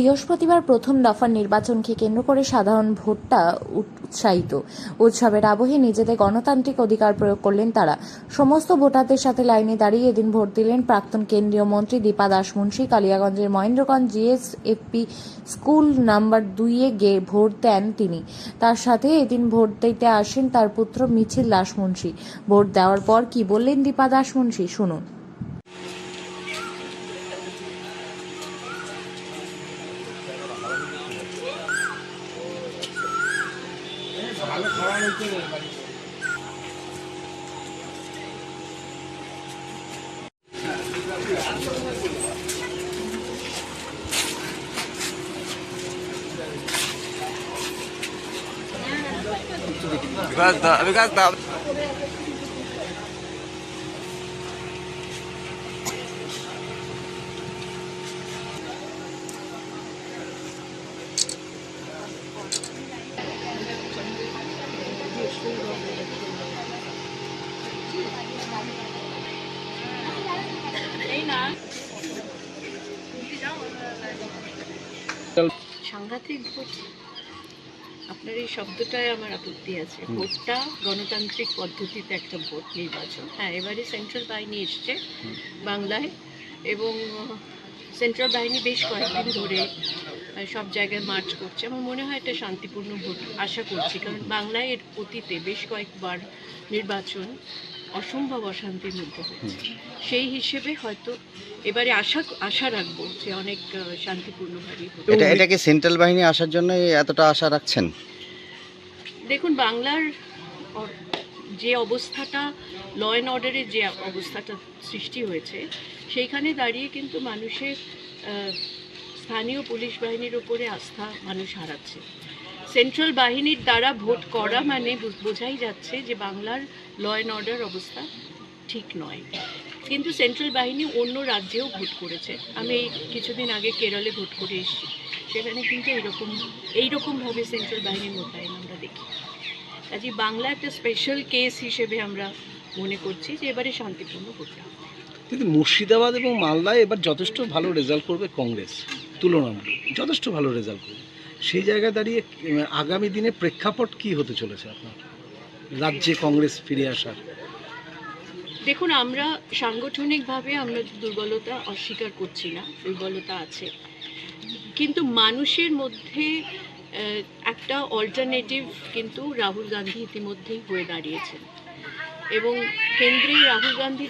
বৃহস্পতিবার প্রথম দফার নির্বাচনকে কেন্দ্র করে সাধারণ ভোটটা উৎসাহিত। উৎসবের আবহে নিজেদের গণতান্ত্রিক অধিকার প্রয়োগ করলেন তারা। সমস্ত ভোটারদের সাথে লাইনে দাঁড়িয়ে এদিন ভোট দিলেন প্রাক্তন কেন্দ্রীয় মন্ত্রী দীপা দাশমুন্সী। কালিয়াগঞ্জের মহেন্দ্রগঞ্জ জিএসএফপি স্কুল নাম্বার 2-এ গিয়ে ভোট দেন তিনি। তার সাথে এদিন ভোট দিতে আসেন তার পুত্র মিছিল দাশমুন্সী। ভোট দেওয়ার পর কি বললেন দীপা দাশমুন্সী, শুনুন। ভালো খাওয়া হয়েছে। বিকাশ দা সাংঘাতিক ভোট, আপনার এই শব্দটায় আমার আপত্তি আছে। ভোটটা গণতান্ত্রিক পদ্ধতিতে একটা ভোট নির্বাচন। হ্যাঁ, এবারে সেন্ট্রাল বাহিনী এসছে বাংলায় এবং সেন্ট্রাল বাহিনী বেশ কয়েকদিন ধরে সব জায়গায় মার্চ করছে। আমার মনে হয় এটা শান্তিপূর্ণ ভোট আশা করছি, কারণ বাংলায় এর অতীতে বেশ কয়েকবার নির্বাচন অসম্ভব অশান্তির মধ্যে হয়েছে। সেই হিসেবে হয়তো এবারে আশা রাখবো যে অনেক শান্তিপূর্ণভাবে। এটা কি সেন্ট্রাল বাহিনী আসার জন্য এতটা আশা রাখছেন? দেখুন, বাংলার যে অবস্থাটা, ল অ্যান্ড অর্ডারের যে অবস্থাটা সৃষ্টি হয়েছে, সেইখানে দাঁড়িয়ে কিন্তু মানুষের স্থানীয় পুলিশ বাহিনীর উপরে আস্থা মানুষ হারাচ্ছে। সেন্ট্রাল বাহিনীর দ্বারা ভোট করা মানে বোঝাই যাচ্ছে যে বাংলার ল অ্যান্ড অর্ডার অবস্থা ঠিক নয়। কিন্তু সেন্ট্রাল বাহিনী অন্য রাজ্যেও ভোট করেছে। আমি কিছুদিন আগে কেরলে ভোট করে এসেছি, সেখানে কিন্তু এইরকমভাবে সেন্ট্রাল বাহিনীর মোতায়েন আমরা দেখি। কাজে বাংলা একটা স্পেশাল কেস হিসেবে আমরা মনে করছি যে এবারে শান্তিপূর্ণ ভোট হবে। কিন্তু মুর্শিদাবাদ এবং মালদায় এবার যথেষ্ট ভালো রেজাল্ট করবে কংগ্রেস, তুলনামূলক যথেষ্ট ভালো রেজাল্ট করবে। সেই জায়গায় দাঁড়িয়ে আগামী দিনে প্রেক্ষাপট কি হতে চলেছে আপনার রাজ্যে কংগ্রেস ফিরে আসার? দেখুন, আমরা সাংগঠনিকভাবে আমরা দুর্বলতা অস্বীকার করছি না, দুর্বলতা আছে, কিন্তু মানুষের মধ্যে একটা অল্টারনেটিভ কিন্তু রাহুল গান্ধী ইতিমধ্যেই হয়ে দাঁড়িয়েছেন এবং কেন্দ্রে রাহুল গান্ধী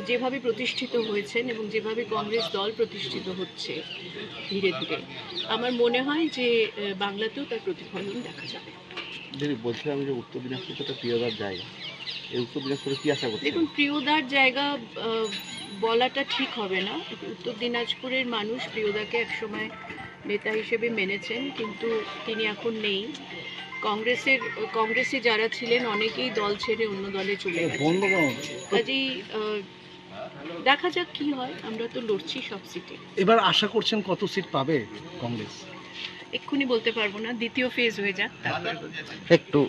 যেভাবে প্রতিষ্ঠিত হয়েছেন এবং যেভাবে কংগ্রেস দল প্রতিষ্ঠিত হচ্ছে ধীরে ধীরে, আমার মনে হয় যে বাংলাতেও তার প্রতিফলন দেখা যাবে। বলছিলাম যে উত্তর দিনাজপুরটা প্রিয়দার জায়গা, এই উত্তর দিনাজপুরে কি আশা করছেন? দেখুন, প্রিয়দার জায়গা বলাটা ঠিক হবে না। উত্তর দিনাজপুরের মানুষ প্রিয়দাকে একসময় নেতা হিসেবে মেনেছেন, কিন্তু তিনি এখন নেই। কংগ্রেসে যারা ছিলেন অনেকেই দল ছেড়ে অন্য দলে চলে গেছেন। কাজেই দেখা যাক কি হয়, আমরা তো লড়ছি সব সিটে। এবার আশা করছেন কত সিট পাবে কংগ্রেস? এক্ষুনি বলতে পারবো না, দ্বিতীয় ফেজ হয়ে যাক তারপরে বলতে পারবো। একটু